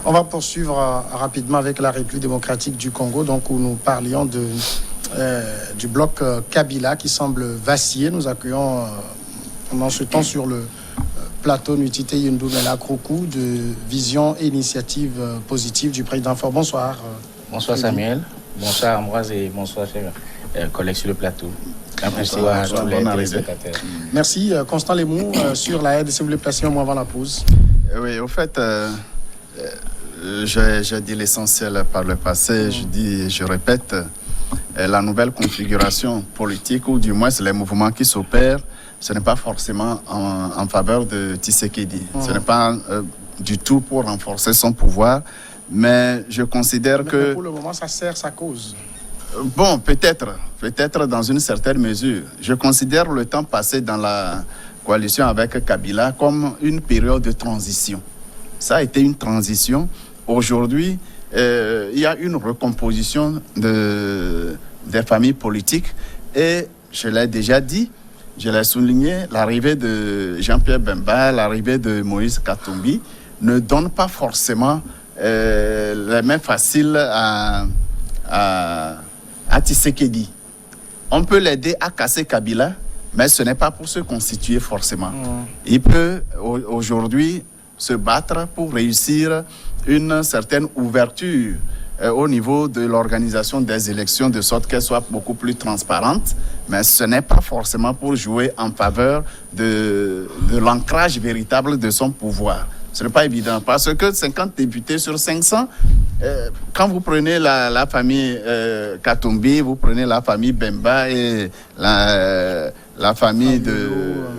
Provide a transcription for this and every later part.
On va poursuivre rapidement avec la République démocratique du Congo, donc où nous parlions du bloc Kabila qui semble vaciller. Nous accueillons pendant ce temps sur le plateau Nutité Yundou Mela Krokou de Vision et Initiative Positive du président Faure. Bonsoir. Bonsoir Samuel, bonsoir Ambroise et bonsoir chers collègues sur le plateau. Bonsoir à tous les téléspectateurs. Merci. Constant Lemou sur la aide, si vous voulez placer un mot avant la pause. Oui, au fait, j'ai dit l'essentiel par le passé, je répète, la nouvelle configuration politique, ou du moins les mouvements qui s'opèrent, ce n'est pas forcément en faveur de Tshisekedi. Ce n'est pas du tout pour renforcer son pouvoir, mais je considère que... Mais pour le moment, ça sert sa cause. Bon, peut-être dans une certaine mesure. Je considère le temps passé dans la coalition avec Kabila comme une période de transition. Ça a été une transition. Aujourd'hui, il y a une recomposition des familles politiques et je l'ai déjà dit, je l'ai souligné, l'arrivée de Jean-Pierre Bemba, l'arrivée de Moïse Katumbi ne donne pas forcément les mains faciles à Tshisekedi. On peut l'aider à casser Kabila, mais ce n'est pas pour se constituer forcément. Il peut aujourd'hui se battre pour réussir une certaine ouverture au niveau de l'organisation des élections, de sorte qu'elles soient beaucoup plus transparentes, mais ce n'est pas forcément pour jouer en faveur de l'ancrage véritable de son pouvoir. Ce n'est pas évident, parce que 50 députés sur 500, quand vous prenez la famille Katumbi, vous prenez la famille Bemba et la famille de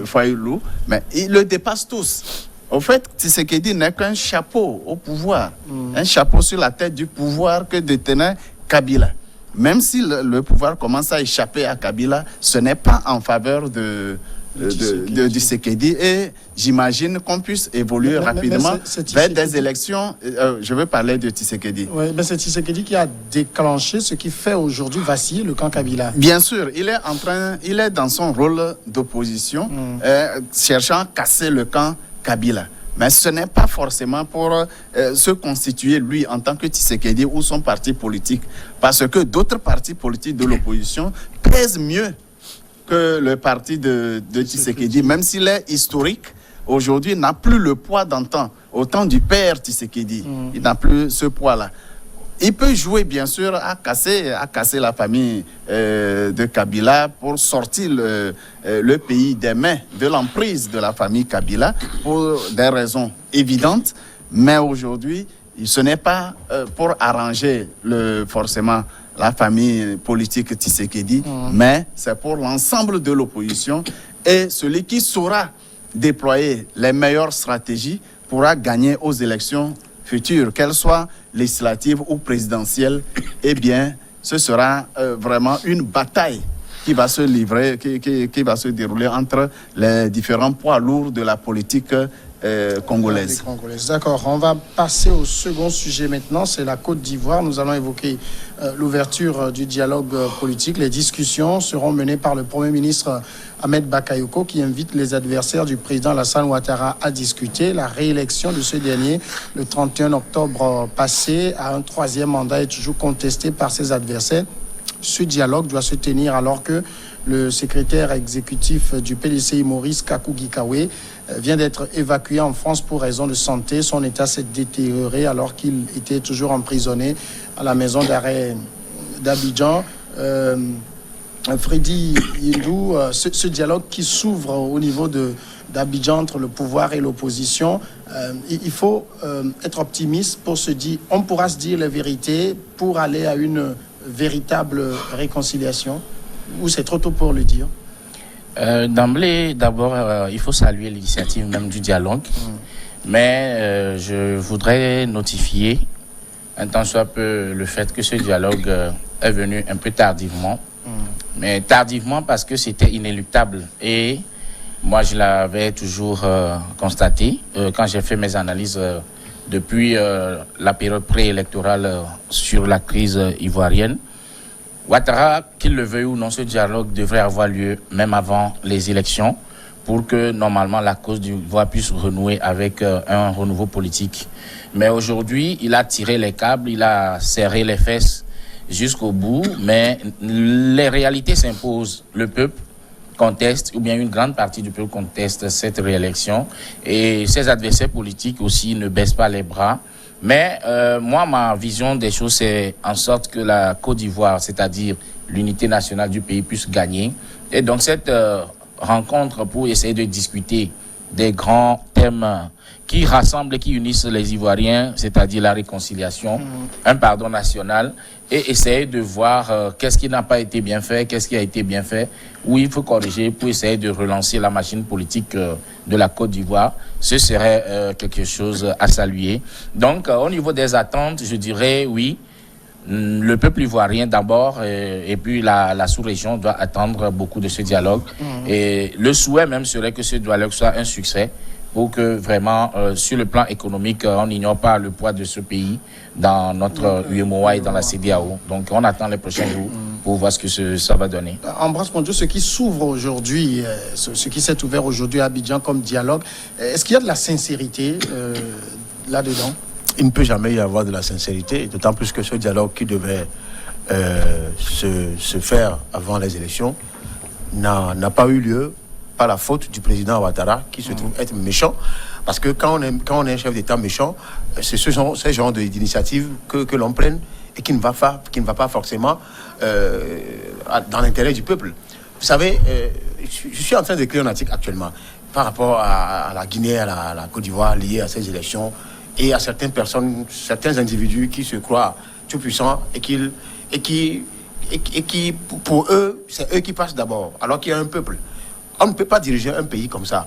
Fayoulou, mais ils le dépassent tous. Au fait, Tshisekedi n'est qu'un chapeau au pouvoir, un chapeau sur la tête du pouvoir que détenait Kabila. Même si le pouvoir commence à échapper à Kabila, ce n'est pas en faveur de Tshisekedi et j'imagine qu'on puisse évoluer rapidement vers des élections. Je veux parler de Tshisekedi. Oui, mais c'est Tshisekedi qui a déclenché ce qui fait aujourd'hui vaciller le camp Kabila. Bien sûr, il est dans son rôle d'opposition, cherchant à casser le camp Kabila. Mais ce n'est pas forcément pour se constituer lui en tant que Tshisekedi ou son parti politique. Parce que d'autres partis politiques de l'opposition pèsent mieux que le parti de Tshisekedi, même s'il est historique, aujourd'hui n'a plus le poids d'antan, au temps du père Tshisekedi. Il n'a plus ce poids-là. Il peut jouer, bien sûr, à casser la famille de Kabila pour sortir le pays des mains de l'emprise de la famille Kabila pour des raisons évidentes. Mais aujourd'hui, ce n'est pas pour arranger forcément la famille politique Tshisekedi, mais c'est pour l'ensemble de l'opposition. Et celui qui saura déployer les meilleures stratégies pourra gagner aux élections futures, qu'elles soient législatives ou présidentielles. Eh bien, ce sera vraiment une bataille qui va se livrer, qui va se dérouler entre les différents poids lourds de la politique congolaise. D'accord, on va passer au second sujet maintenant, c'est la Côte d'Ivoire. Nous allons évoquer l'ouverture du dialogue politique. Les discussions seront menées par le Premier ministre Ahmed Bakayoko qui invite les adversaires du président Alassane Ouattara à discuter. La réélection de ce dernier, le 31 octobre passé, à un troisième mandat est toujours contesté par ses adversaires. Ce dialogue doit se tenir alors que le secrétaire exécutif du PDCI, Maurice Kakou-Gikawe, vient d'être évacué en France pour raison de santé. Son état s'est détérioré alors qu'il était toujours emprisonné à la maison d'arrêt d'Abidjan. Freddy Yindou, ce dialogue qui s'ouvre au niveau d'Abidjan entre le pouvoir et l'opposition, il faut être optimiste pour se dire, on pourra se dire la vérité pour aller à une véritable réconciliation, ou c'est trop tôt pour le dire? D'emblée, d'abord, il faut saluer l'initiative même du dialogue, mais je voudrais notifier un tant soit peu le fait que ce dialogue est venu un peu tardivement, mais tardivement parce que c'était inéluctable et moi je l'avais toujours constaté quand j'ai fait mes analyses depuis la période préélectorale sur la crise ivoirienne. Ouattara, qu'il le veuille ou non, ce dialogue devrait avoir lieu même avant les élections pour que normalement la Côte d'Ivoire puisse renouer avec un renouveau politique. Mais aujourd'hui, il a tiré les câbles, il a serré les fesses jusqu'au bout, mais les réalités s'imposent. Le peuple conteste, ou bien une grande partie du peuple conteste cette réélection, et ses adversaires politiques aussi ne baissent pas les bras. Mais moi, ma vision des choses, c'est en sorte que la Côte d'Ivoire, c'est-à-dire l'unité nationale du pays, puisse gagner. Et donc cette rencontre pour essayer de discuter des grands thèmes qui rassemblent et qui unissent les Ivoiriens, c'est-à-dire la réconciliation, un pardon national, et essayer de voir qu'est-ce qui n'a pas été bien fait, qu'est-ce qui a été bien fait, où il faut corriger pour essayer de relancer la machine politique de la Côte d'Ivoire. Ce serait quelque chose à saluer. Donc, au niveau des attentes, je dirais oui. Le peuple ivoirien d'abord, et puis la sous-région doit attendre beaucoup de ce dialogue. Et le souhait même serait que ce dialogue soit un succès, pour que vraiment, sur le plan économique, on n'ignore pas le poids de ce pays dans notre UEMOA et dans la CEDEAO. Donc, on attend les prochains jours pour voir ce que ça va donner. Ambroise Pondio, ce qui s'ouvre aujourd'hui, ce qui s'est ouvert aujourd'hui à Abidjan comme dialogue, est-ce qu'il y a de la sincérité là-dedans? Il ne peut jamais y avoir de la sincérité, d'autant plus que ce dialogue qui devait se faire avant les élections n'a pas eu lieu par la faute du président Ouattara, qui se trouve être méchant. Parce que quand on est un chef d'État méchant, c'est ce genre d'initiative que l'on prenne et qui ne va pas forcément dans l'intérêt du peuple. Vous savez, je suis en train d'écrire un article actuellement par rapport à la Guinée, à la Côte d'Ivoire, lié à ces élections, et à certaines personnes, certains individus qui se croient tout puissants et qui, pour eux, c'est eux qui passent d'abord, alors qu'il y a un peuple. On ne peut pas diriger un pays comme ça.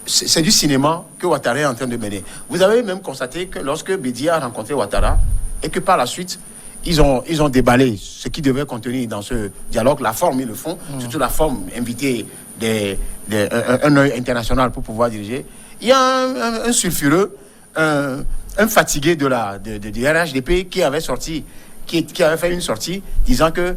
C'est du cinéma que Ouattara est en train de mener. Vous avez même constaté que lorsque Bédia a rencontré Ouattara, et que par la suite, ils ont déballé ce qui devait contenir dans ce dialogue, la forme, ils le font, surtout la forme, inviter un œil international pour pouvoir diriger. Il y a un sulfureux, un fatigué du RHDP qui avait fait une sortie disant que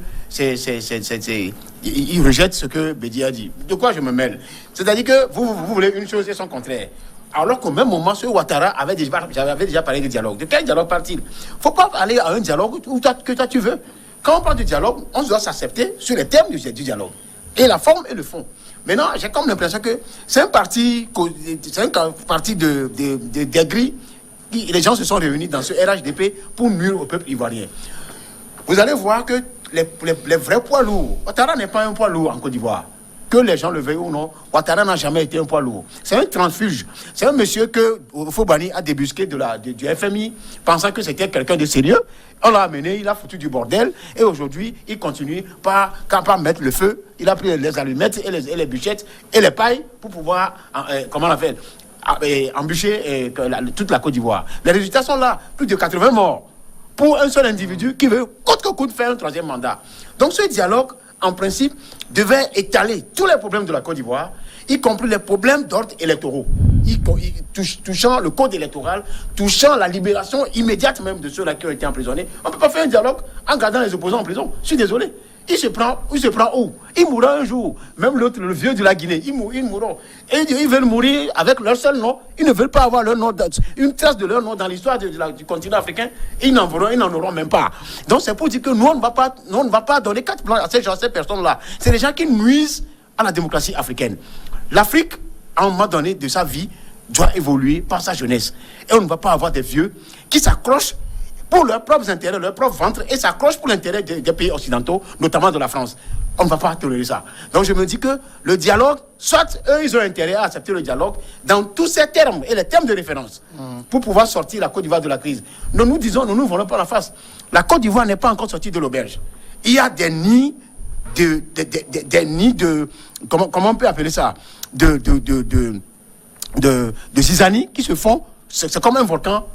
il rejette ce que Bédia a dit. De quoi je me mêle? C'est-à-dire que vous voulez une chose et son contraire. Alors qu'au même moment, ce Ouattara avait déjà parlé de dialogue. De quel dialogue parle-t-il? Il ne faut pas aller à un dialogue que toi tu veux. Quand on parle de dialogue, on doit s'accepter sur les termes du dialogue. Et la forme et le fond. Maintenant, j'ai comme l'impression que c'est un parti de gris. Les gens se sont réunis dans ce RHDP pour nuire au peuple ivoirien. Vous allez voir que les vrais poids lourds, Ouattara n'est pas un poids lourd en Côte d'Ivoire. Que les gens le veuillent ou non, Ouattara n'a jamais été un poids lourd. C'est un transfuge. C'est un monsieur que Fobani a débusqué du FMI, pensant que c'était quelqu'un de sérieux. On l'a amené, il a foutu du bordel, et aujourd'hui, il continue par mettre le feu. Il a pris les allumettes et les bûchettes et les pailles pour pouvoir, comment on appelle, embûcher toute la Côte d'Ivoire. Les résultats sont là, plus de 80 morts pour un seul individu qui veut coûte que coûte faire un troisième mandat. Donc ce dialogue, en principe, devait étaler tous les problèmes de la Côte d'Ivoire, y compris les problèmes d'ordre électoraux, touchant le code électoral, touchant la libération immédiate même de ceux-là qui ont été emprisonnés. On ne peut pas faire un dialogue en gardant les opposants en prison. Je suis désolé. Il se prend où? Il mourra un jour. Même l'autre, le vieux de la Guinée, ils mourront. Et ils veulent mourir avec leur seul nom. Ils ne veulent pas avoir leur nom, une trace de leur nom dans l'histoire du continent africain. Ils n'en auront même pas. Donc c'est pour dire que nous, on ne va pas donner carte blanche à ces personnes-là. C'est des gens qui nuisent à la démocratie africaine. L'Afrique, à un moment donné de sa vie, doit évoluer par sa jeunesse. Et on ne va pas avoir des vieux qui s'accrochent pour leurs propres intérêts, leur propre ventre, et s'accrochent pour l'intérêt des pays occidentaux, notamment de la France. On ne va pas tolérer ça. Donc je me dis que le dialogue, soit eux, ils ont intérêt à accepter le dialogue dans tous ces termes et les termes de référence pour pouvoir sortir la Côte d'Ivoire de la crise. Nous disons, nous ne nous volons pas la face. La Côte d'Ivoire n'est pas encore sortie de l'auberge. Il y a des nids de comment on peut appeler ça, de zizanie qui se font. C'est comme un volcan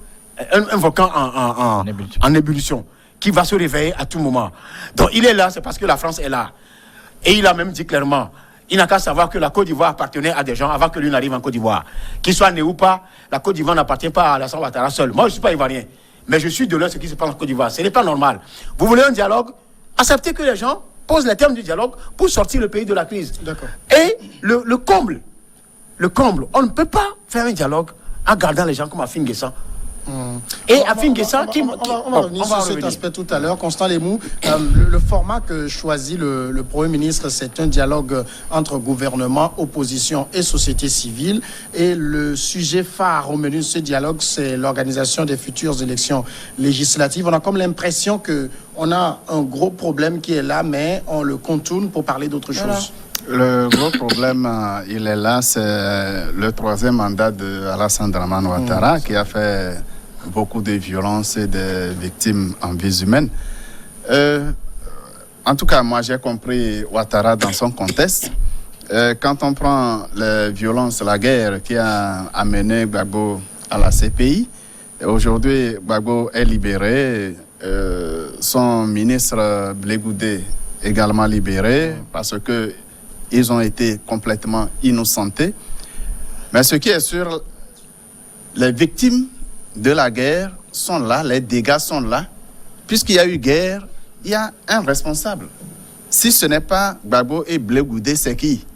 en ébullition qui va se réveiller à tout moment. Donc il est là, c'est parce que la France est là. Et il a même dit clairement, il n'a qu'à savoir que la Côte d'Ivoire appartenait à des gens avant que lui n'arrive en Côte d'Ivoire. Qu'il soit né ou pas, la Côte d'Ivoire n'appartient pas à Alassane Ouattara seul. Moi, je ne suis pas ivoirien, mais je suis de l'un ce qui se passe en Côte d'Ivoire. Ce n'est pas normal. Vous voulez un dialogue? Acceptez que les gens posent les termes du dialogue pour sortir le pays de la crise. D'accord. Et le comble, le comble. On ne peut pas faire un dialogue en gardant les gens comme Afin Guessan. Et Afin Guessan qui... On va revenir sur cet aspect tout à l'heure. Constant Lemou, le format que choisit le Premier ministre, c'est un dialogue entre gouvernement, opposition et société civile. Et le sujet phare au menu de ce dialogue, c'est l'organisation des futures élections législatives. On a comme l'impression qu'on a un gros problème qui est là, mais on le contourne pour parler d'autre chose. Le gros problème, il est là, c'est le 3e mandat de Alassane Dramane Ouattara qui a fait beaucoup de violences et de victimes en vies humaines. En tout cas, moi j'ai compris Ouattara dans son contexte. Quand on prend les violences, la guerre qui a amené Gbagbo à la CPI, aujourd'hui Gbagbo est libéré, son ministre Blé Goudé également libéré parce que ils ont été complètement innocentés. Mais ce qui est sûr, les victimes de la guerre sont là, les dégâts sont là. Puisqu'il y a eu guerre, il y a un responsable. Si ce n'est pas Gbagbo et Blé Goudé, c'est qui?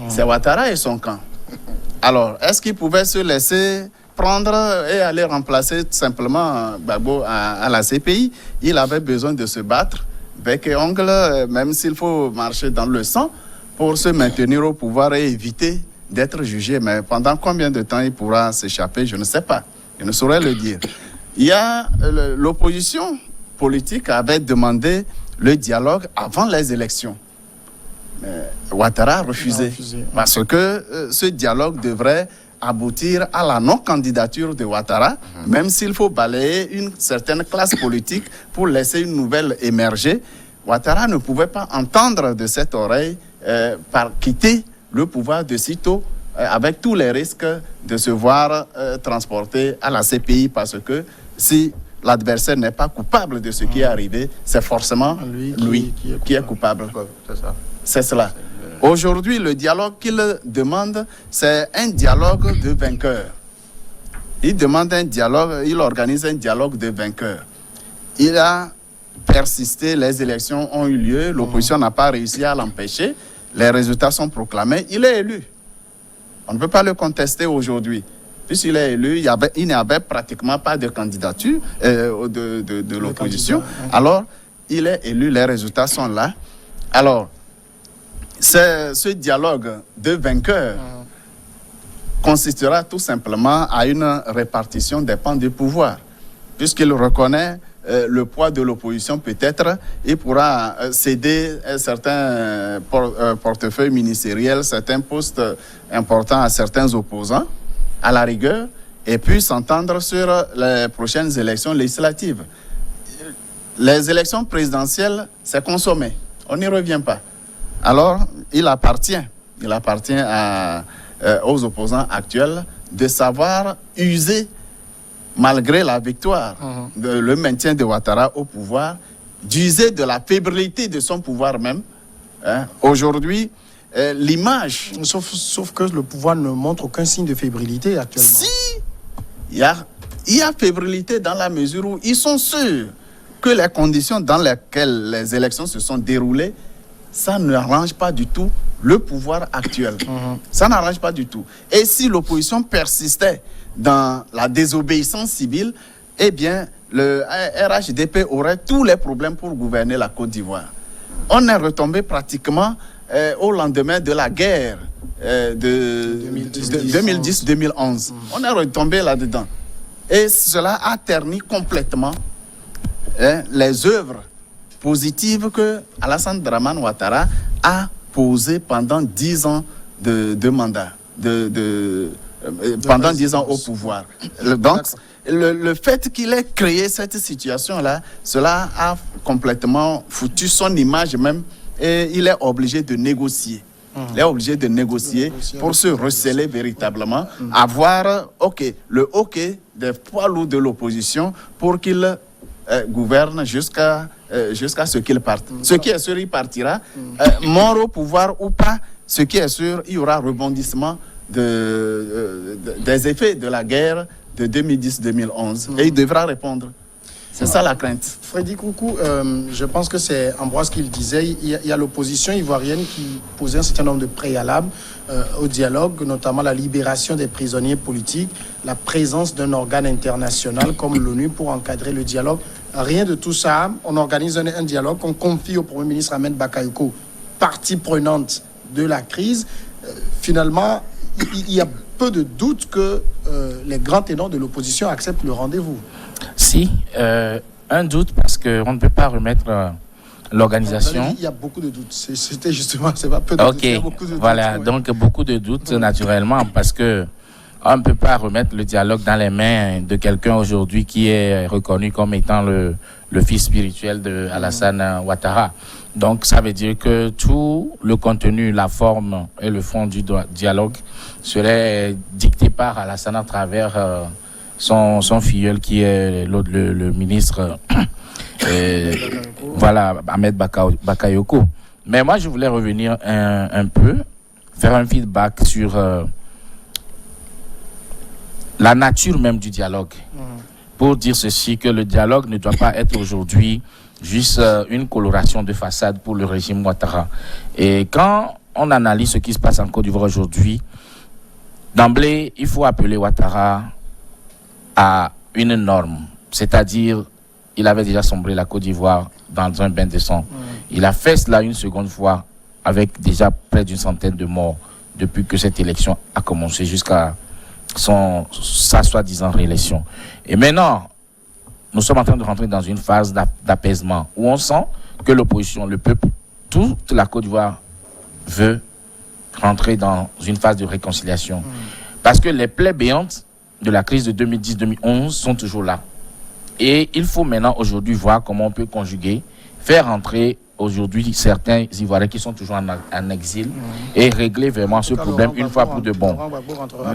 C'est Ouattara et son camp. Alors, est-ce qu'ils pouvaient se laisser prendre et aller remplacer tout simplement Gbagbo à la CPI? Il avait besoin de se battre bec et ongle, même s'il faut marcher dans le sang, pour se maintenir au pouvoir et éviter d'être jugé. Mais pendant combien de temps il pourra s'échapper, je ne sais pas. Je ne saurais le dire. Il y a l'opposition politique avait demandé le dialogue avant les élections. Mais Ouattara a refusé. Parce que ce dialogue devrait aboutir à la non-candidature de Ouattara, même s'il faut balayer une certaine classe politique pour laisser une nouvelle émerger. Ouattara ne pouvait pas entendre de cette oreille par quitter le pouvoir de sitôt avec tous les risques de se voir transporté à la CPI parce que si l'adversaire n'est pas coupable de ce qui est arrivé, c'est forcément lui qui est coupable. C'est cela. Aujourd'hui, le dialogue qu'il demande, c'est un dialogue de vainqueurs. Il demande un dialogue, il organise un dialogue de vainqueurs. Il a persisté, les élections ont eu lieu, l'opposition n'a pas réussi à l'empêcher, les résultats sont proclamés, il est élu. On ne peut pas le contester aujourd'hui. Puisqu'il est élu, il n'y avait pratiquement pas de candidature de l'opposition. Alors, il est élu, les résultats sont là. Alors, ce dialogue de vainqueurs consistera tout simplement à une répartition des pans du pouvoir. Puisqu'il reconnaît le poids de l'opposition, peut-être, il pourra céder certains portefeuilles ministériels, certains postes importants à certains opposants, à la rigueur, et puis s'entendre sur les prochaines élections législatives. Les élections présidentielles, c'est consommé. On n'y revient pas. Alors, il appartient aux opposants actuels de savoir user, malgré la victoire, le maintien de Ouattara au pouvoir, d'user de la fébrilité de son pouvoir même. Aujourd'hui, l'image... Sauf que le pouvoir ne montre aucun signe de fébrilité actuellement. Si, il y a fébrilité dans la mesure où ils sont sûrs que les conditions dans lesquelles les élections se sont déroulées, ça n'arrange pas du tout le pouvoir actuel. Ça n'arrange pas du tout. Et si l'opposition persistait dans la désobéissance civile, eh bien, le RHDP aurait tous les problèmes pour gouverner la Côte d'Ivoire. On est retombé pratiquement au lendemain de la guerre de 2010-2011. On est retombé là-dedans. Et cela a terni complètement les œuvres positives que Alassane Dramane Ouattara a posées pendant 10 ans de mandat, pendant 10 ans au pouvoir. Donc, le fait qu'il ait créé cette situation-là, cela a complètement foutu son image même et il est obligé de négocier. Il est obligé de négocier pour se receller véritablement, avoir le hockey des poids lourds de l'opposition pour qu'il gouverne jusqu'à ce qu'il parte. Ce qui est sûr, il partira. Mort au pouvoir ou pas, ce qui est sûr, il y aura rebondissement des effets de la guerre de 2010-2011. Et il devra répondre. C'est ça la crainte. Freddy Koukou, je pense que c'est Ambroise qui le disait, il y a l'opposition ivoirienne qui posait un certain nombre de préalables au dialogue, notamment la libération des prisonniers politiques, la présence d'un organe international comme l'ONU pour encadrer le dialogue. Rien de tout ça. On organise un dialogue qu'on confie au Premier ministre Ahmed Bakayoko, partie prenante de la crise. Finalement, il y a peu de doute que les grands ténors de l'opposition acceptent le rendez-vous. Si, un doute parce qu'on ne peut pas remettre l'organisation. Il y a beaucoup de doutes. C'était justement, c'est pas peu de doutes. Ok, Il y a beaucoup de voilà, doutes, donc beaucoup de doutes naturellement parce que on ne peut pas remettre le dialogue dans les mains de quelqu'un aujourd'hui qui est reconnu comme étant le fils spirituel de Alassane Ouattara. Donc ça veut dire que tout le contenu, la forme et le fond du dialogue serait dicté par Alassane à travers son filleul qui est le ministre voilà, Ahmed Bakayoko. Mais moi je voulais revenir un peu, faire un feedback sur la nature même du dialogue. Pour dire ceci, que le dialogue ne doit pas être aujourd'hui juste une coloration de façade pour le régime Ouattara. Et quand on analyse ce qui se passe en Côte d'Ivoire aujourd'hui, d'emblée, il faut appeler Ouattara à une norme. C'est-à-dire, il avait déjà sombré la Côte d'Ivoire dans un bain de sang. Il a fait cela une seconde fois avec déjà près d'une centaine de morts depuis que cette élection a commencé jusqu'à sa soi-disant réélection. Et maintenant, nous sommes en train de rentrer dans une phase d'apaisement où on sent que l'opposition, le peuple, toute la Côte d'Ivoire veut rentrer dans une phase de réconciliation. Parce que les plaies béantes de la crise de 2010-2011 sont toujours là. Et il faut maintenant aujourd'hui voir comment on peut conjuguer, faire entrer aujourd'hui certains Ivoiriens qui sont toujours en exil et régler vraiment ce problème une fois pour de bon.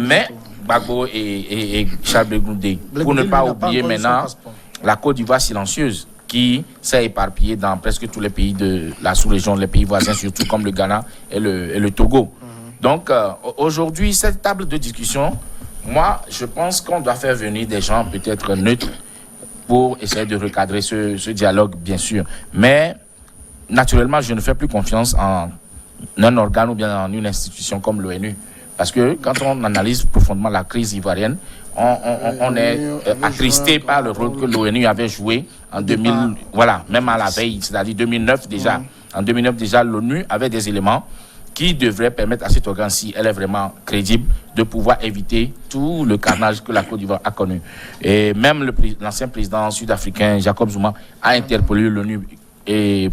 Mais Gbagbo et Charles Blé Goundé, pour ne pas oublier maintenant la Côte d'Ivoire silencieuse qui s'est éparpillée dans presque tous les pays de la sous-région, les pays voisins, surtout comme le Ghana et le Togo. Donc aujourd'hui, cette table de discussion, moi je pense qu'on doit faire venir des gens peut-être neutres pour essayer de recadrer ce dialogue, bien sûr. Mais naturellement, je ne fais plus confiance en un organe ou bien en une institution comme l'ONU. Parce que quand on analyse profondément la crise ivoirienne, on est attristé par le rôle que l'ONU avait joué en 2000, voilà, même à la veille, c'est-à-dire 2009 déjà. En 2009 déjà, l'ONU avait des éléments qui devraient permettre à cet organe, si elle est vraiment crédible, de pouvoir éviter tout le carnage que la Côte d'Ivoire a connu. Et même l'ancien président sud-africain, Jacob Zuma, a interpellé l'ONU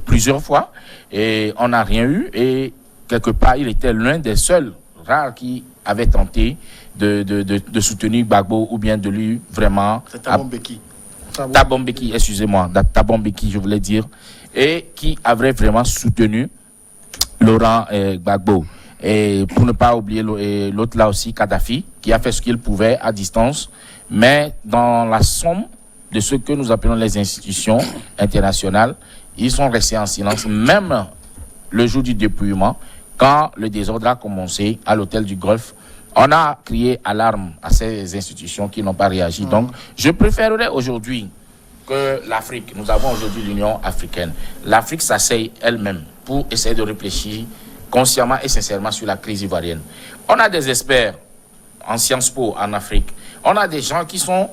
plusieurs fois et on n'a rien eu. Et quelque part, il était l'un des seuls rares qui avait tenté de soutenir Gbagbo ou bien de lui vraiment... C'est Thabo Mbeki. Thabo Mbeki, excusez-moi, Thabo Mbeki, je voulais dire, et qui avait vraiment soutenu Laurent Gbagbo. Et pour ne pas oublier l'autre là aussi, Kadhafi, qui a fait ce qu'il pouvait à distance, mais dans la somme de ce que nous appelons les institutions internationales, ils sont restés en silence, même le jour du dépouillement, quand le désordre a commencé à l'hôtel du Golfe. On a crié alarme à ces institutions qui n'ont pas réagi. Donc, je préférerais aujourd'hui que l'Afrique, nous avons aujourd'hui l'Union africaine, l'Afrique s'asseye elle-même pour essayer de réfléchir consciemment et sincèrement sur la crise ivoirienne. On a des experts en Sciences Po en Afrique. On a des gens qui sont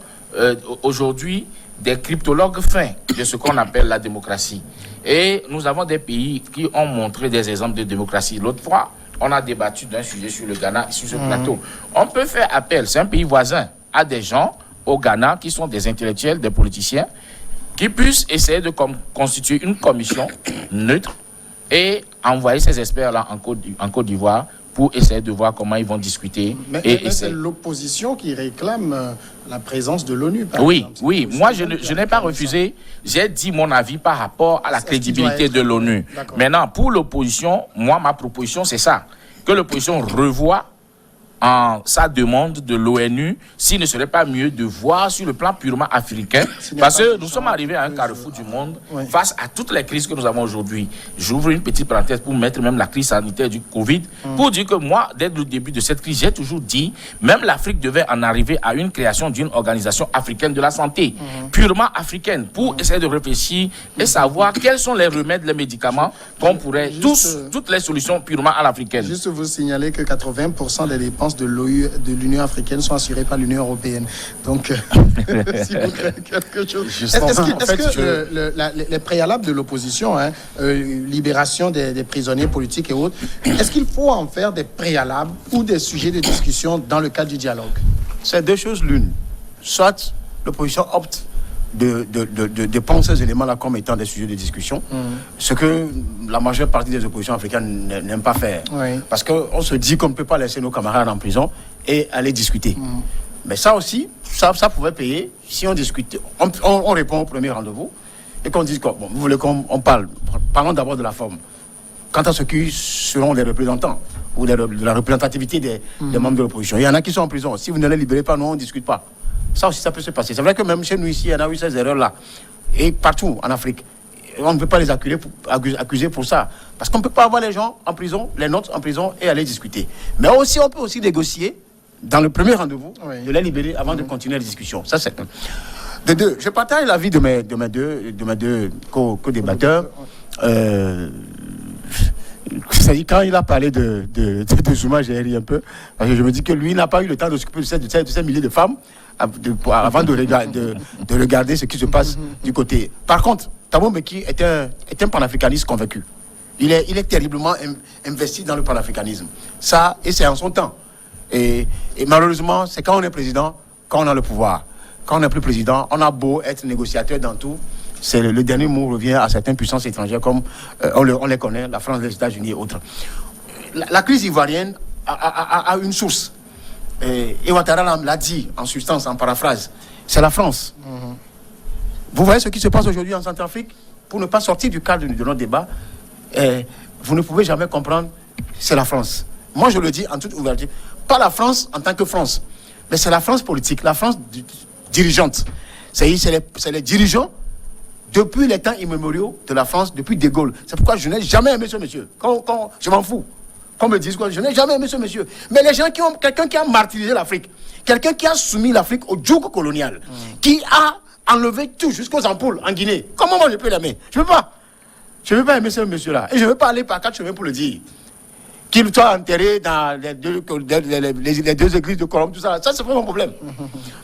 aujourd'hui des cryptologues fins de ce qu'on appelle la démocratie. Et nous avons des pays qui ont montré des exemples de démocratie. L'autre fois, on a débattu d'un sujet sur le Ghana, sur ce plateau. On peut faire appel, c'est un pays voisin, à des gens au Ghana qui sont des intellectuels, des politiciens, qui puissent essayer de constituer une commission neutre et envoyer ces experts-là en Côte d'Ivoire pour essayer de voir comment ils vont discuter. Mais c'est l'opposition qui réclame la présence de l'ONU. Oui, oui. Moi, je n'ai pas refusé. J'ai dit mon avis par rapport à la crédibilité de l'ONU. Maintenant, pour l'opposition, moi, ma proposition, c'est ça. Que l'opposition revoie en sa demande de l'ONU s'il ne serait pas mieux de voir sur le plan purement africain, parce que nous sommes arrivés à un carrefour du monde face à toutes les crises que nous avons aujourd'hui. J'ouvre une petite parenthèse pour mettre même la crise sanitaire du Covid, pour dire que moi, dès le début de cette crise, j'ai toujours dit, même l'Afrique devait en arriver à une création d'une organisation africaine de la santé, purement africaine, pour essayer de réfléchir et savoir quels sont les remèdes, les médicaments qu'on pourrait, toutes les solutions purement à l'africaine. Juste vous signaler que 80% des dépenses de l'Union africaine sont assurées par l'Union européenne. Donc, si vous créez quelque chose... Est-ce que les préalables de l'opposition, libération des prisonniers politiques et autres, est-ce qu'il faut en faire des préalables ou des sujets de discussion dans le cadre du dialogue? C'est deux choses l'une. Soit l'opposition opte de prendre ces éléments-là comme étant des sujets de discussion, ce que la majeure partie des oppositions africaines n'aiment pas faire. Parce qu'on se dit qu'on ne peut pas laisser nos camarades en prison et aller discuter. Mais ça aussi, ça pouvait payer si on discute. On répond au premier rendez-vous et qu'on dise, bon, vous voulez qu'on parle. Parlons d'abord de la forme. Quant à ceux qui seront les représentants ou de la représentativité des membres de l'opposition, il y en a qui sont en prison. Si vous ne les libérez pas, nous, on ne discute pas. Ça aussi, ça peut se passer. C'est vrai que même chez nous ici, il y en a eu ces erreurs-là. Et partout en Afrique. On ne peut pas les accuser pour ça. Parce qu'on ne peut pas avoir les gens en prison, les nôtres en prison et aller discuter. Mais aussi, on peut aussi négocier dans le premier rendez-vous de les libérer avant de continuer la discussion. Ça, c'est un. De deux, je partage l'avis de mes deux co-débatteurs. Quand il a parlé de Zuma, j'ai ri un peu. Parce que je me dis que lui n'a pas eu le temps de s'occuper de ces milliers de femmes avant de regarder ce qui se passe du côté. Par contre, Thabo Mbeki est un panafricaniste convaincu. Il est terriblement investi dans le panafricanisme. Ça, et c'est en son temps. Et malheureusement, c'est quand on est président, quand on a le pouvoir. Quand on n'est plus président, on a beau être négociateur dans tout. C'est le dernier mot revient à certaines puissances étrangères comme on les connaît, la France, les États-Unis et autres. La crise ivoirienne a une source. Et Ouattara l'a dit en substance, en paraphrase. C'est la France. Vous voyez ce qui se passe aujourd'hui en Centrafrique? Pour ne pas sortir du cadre de notre débat, vous ne pouvez jamais comprendre, c'est la France. Moi, je le dis en toute ouverture. Pas la France en tant que France, mais c'est la France politique, la France dirigeante. C'est les dirigeants depuis les temps immémoriaux de la France, depuis De Gaulle. C'est pourquoi je n'ai jamais aimé ce monsieur. Je m'en fous. Qu'on me dise quoi, je n'ai jamais aimé ce monsieur. Mais les gens quelqu'un qui a martyrisé l'Afrique, quelqu'un qui a soumis l'Afrique au joug colonial, qui a enlevé tout jusqu'aux ampoules en Guinée. Comment moi je peux l'aimer? Je ne peux pas. Je ne veux pas aimer ce monsieur-là. Et je ne veux pas aller par 4 chemins pour le dire. Qu'il soit enterré dans les deux églises de Colombe, tout ça. Ça, c'est pas mon problème.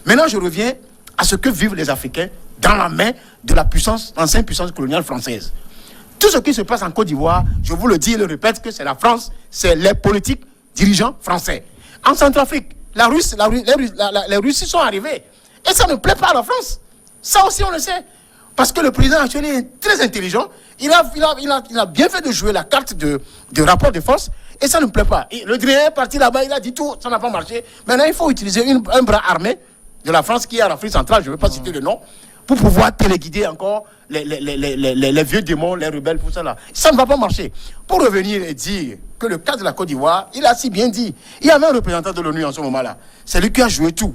Maintenant, je reviens à ce que vivent les Africains dans la main de la ancienne puissance coloniale française. Tout ce qui se passe en Côte d'Ivoire, je vous le dis et le répète, que c'est la France, c'est les politiques dirigeants français. En Centrafrique, les Russes sont arrivés. Et ça ne plaît pas à la France. Ça aussi, on le sait. Parce que le président actuel est très intelligent. Il a bien fait de jouer la carte de rapport de force. Et ça ne plaît pas. Et le Drian est parti là-bas, il a dit tout, ça n'a pas marché. Maintenant, il faut utiliser un bras armé de la France qui est en Afrique centrale, je ne vais pas citer le nom, pour pouvoir téléguider encore les vieux démons, les rebelles, tout ça là. Ça ne va pas marcher. Pour revenir et dire que le cas de la Côte d'Ivoire, il a si bien dit. Il y avait un représentant de l'ONU en ce moment-là. C'est lui qui a joué tout.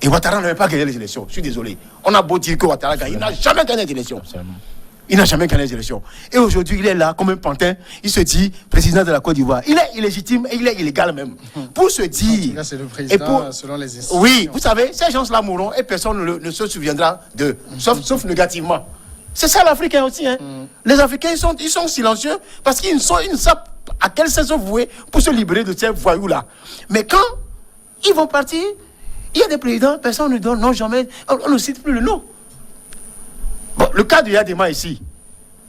Et Ouattara n'avait pas gagné les élections. Je suis désolé. On a beau dire que Ouattara gagne. Il n'a jamais gagné les élections. Il n'a jamais gagné les élections. Et aujourd'hui, il est là comme un pantin. Il se dit président de la Côte d'Ivoire. Il est illégitime et il est illégal même. Pour se dire... Là, c'est le président selon les institutions. Oui, vous savez, ces gens-là mourront et personne ne se souviendra d'eux. Sauf négativement. C'est ça l'Africain aussi. Hein. Les Africains, ils sont silencieux parce qu'ils ne savent à quel sens se vouer pour se libérer de ces voyous-là. Mais quand ils vont partir, il y a des présidents, personne ne donne, non jamais, on ne cite plus le nom. Bon, le cas de Yadema ici,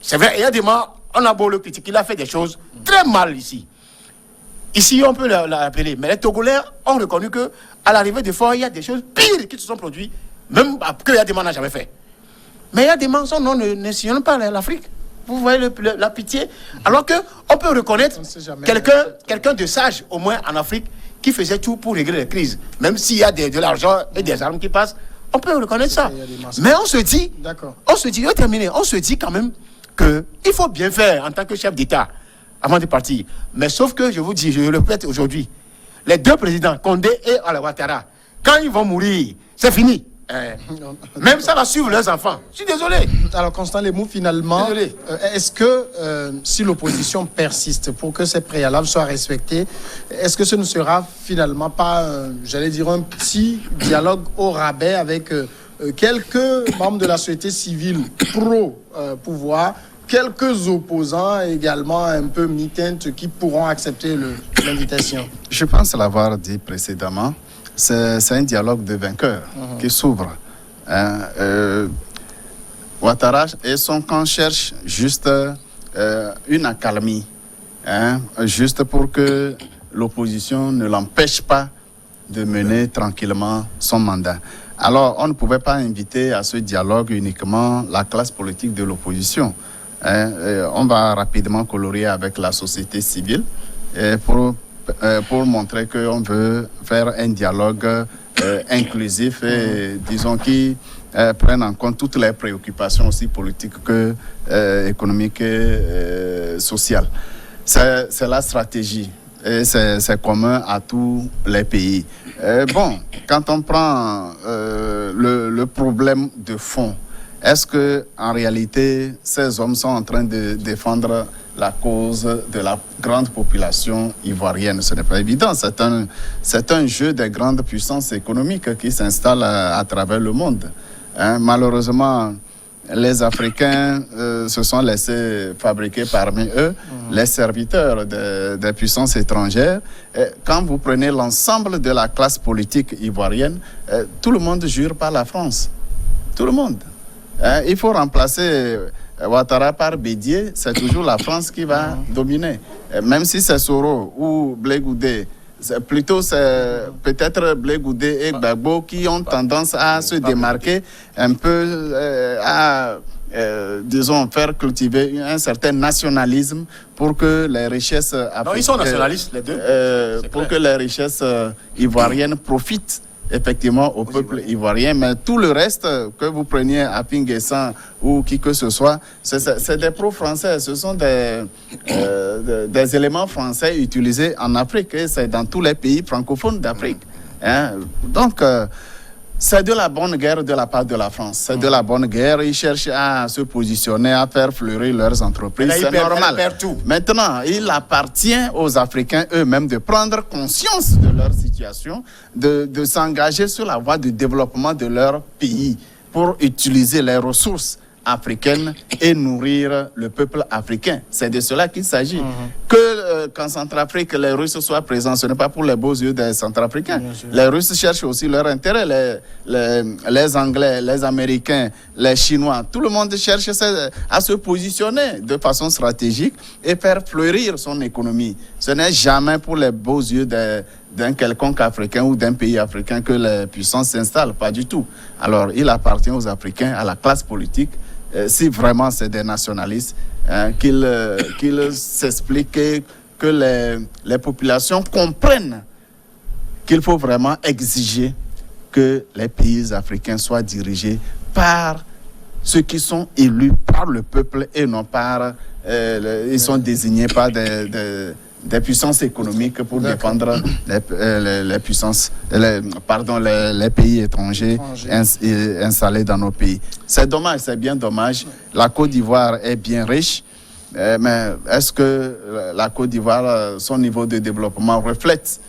c'est vrai, Yadema, on a beau le critiquer, il a fait des choses très mal ici. Ici, on peut l'appeler, mais les Togolais ont reconnu qu'à l'arrivée de Fort, il y a des choses pires qui se sont produites, même que Yadema n'a jamais fait. Mais Yadema, son nom ne sillonne pas l'Afrique. Vous voyez la pitié. Alors qu'on peut reconnaître quelqu'un de sage, au moins en Afrique, qui faisait tout pour régler les crises. Même s'il y a de l'argent et des armes qui passent, on peut reconnaître ça. Mais on se dit, je vais terminer, on se dit quand même qu'il faut bien faire en tant que chef d'État avant de partir. Mais sauf que, je vous dis, je le répète aujourd'hui, les deux présidents, Condé et Ouattara, quand ils vont mourir, c'est fini. Même ça va suivre leurs enfants. Je suis désolé. Alors, Constant Lemou, finalement, est-ce que si l'opposition persiste pour que ces préalables soient respectés, est-ce que ce ne sera finalement pas, j'allais dire, un petit dialogue au rabais avec quelques membres de la société civile pro-pouvoir, quelques opposants également un peu mi-teintes qui pourront accepter l'invitation? Je pense l'avoir dit précédemment. C'est un dialogue de vainqueurs qui s'ouvre. Ouattara et son camp cherchent juste une accalmie, juste pour que l'opposition ne l'empêche pas de mener tranquillement son mandat. Alors, on ne pouvait pas inviter à ce dialogue uniquement la classe politique de l'opposition. On va rapidement colorer avec la société civile pour montrer qu'on veut faire un dialogue inclusif et, disons, qui prenne en compte toutes les préoccupations aussi politiques que économiques et sociales. C'est la stratégie et c'est commun à tous les pays. Bon, quand on prend le problème de fond, est-ce que en réalité ces hommes sont en train de défendre la cause de la grande population ivoirienne? Ce n'est pas évident. C'est un jeu des grandes puissances économiques qui s'installent à travers le monde. Malheureusement, les Africains se sont laissés fabriquer parmi eux les serviteurs des puissances étrangères. Quand vous prenez l'ensemble de la classe politique ivoirienne, tout le monde jure par la France. Tout le monde. Il faut remplacer Ouattara par Bédié, c'est toujours la France qui va dominer. Même si c'est Soro ou Blé Goudé, c'est peut-être Blé Goudé et Gbagbo qui ont tendance à se démarquer un peu, disons, faire cultiver un certain nationalisme pour que les richesses africaines... Non, ils sont nationalistes, les deux. Pour que les richesses ivoiriennes profitent effectivement au peuple ivoirien, mais tout le reste, que vous preniez à Pinguessan ou qui que ce soit, c'est des pro-français, ce sont des éléments français utilisés en Afrique, et c'est dans tous les pays francophones d'Afrique. Donc, c'est de la bonne guerre de la part de la France. C'est de la bonne guerre. Ils cherchent à se positionner, à faire fleurir leurs entreprises. C'est normal. Maintenant, il appartient aux Africains eux-mêmes de prendre conscience de leur situation, de s'engager sur la voie du développement de leur pays pour utiliser les ressources africaine et nourrir le peuple africain. C'est de cela qu'il s'agit. Qu'en Centrafrique, les Russes soient présents, ce n'est pas pour les beaux yeux des Centrafricains. Les Russes cherchent aussi leur intérêt. Les Anglais, les Américains, les Chinois, tout le monde cherche à se positionner de façon stratégique et faire fleurir son économie. Ce n'est jamais pour les beaux yeux d'un quelconque Africain ou d'un pays africain que les puissances s'installent, pas du tout. Alors, il appartient aux Africains, à la classe politique, si vraiment c'est des nationalistes, qu'ils s'expliquent, que les populations comprennent qu'il faut vraiment exiger que les pays africains soient dirigés par ceux qui sont élus par le peuple et non par... ils sont désignés par des puissances économiques pour défendre les puissances, les pays étrangers installés dans nos pays. C'est dommage, c'est bien dommage. La Côte d'Ivoire est bien riche, mais est-ce que la Côte d'Ivoire, son niveau de développement reflète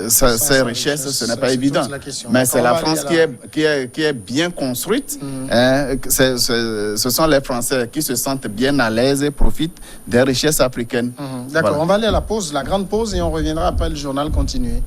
ces richesses? Ce n'est pas évident. Mais c'est la France qui est bien construite. Ce sont les Français qui se sentent bien à l'aise et profitent des richesses africaines. D'accord, Voilà. on va aller à la pause, la grande pause, et on reviendra après le journal continuer.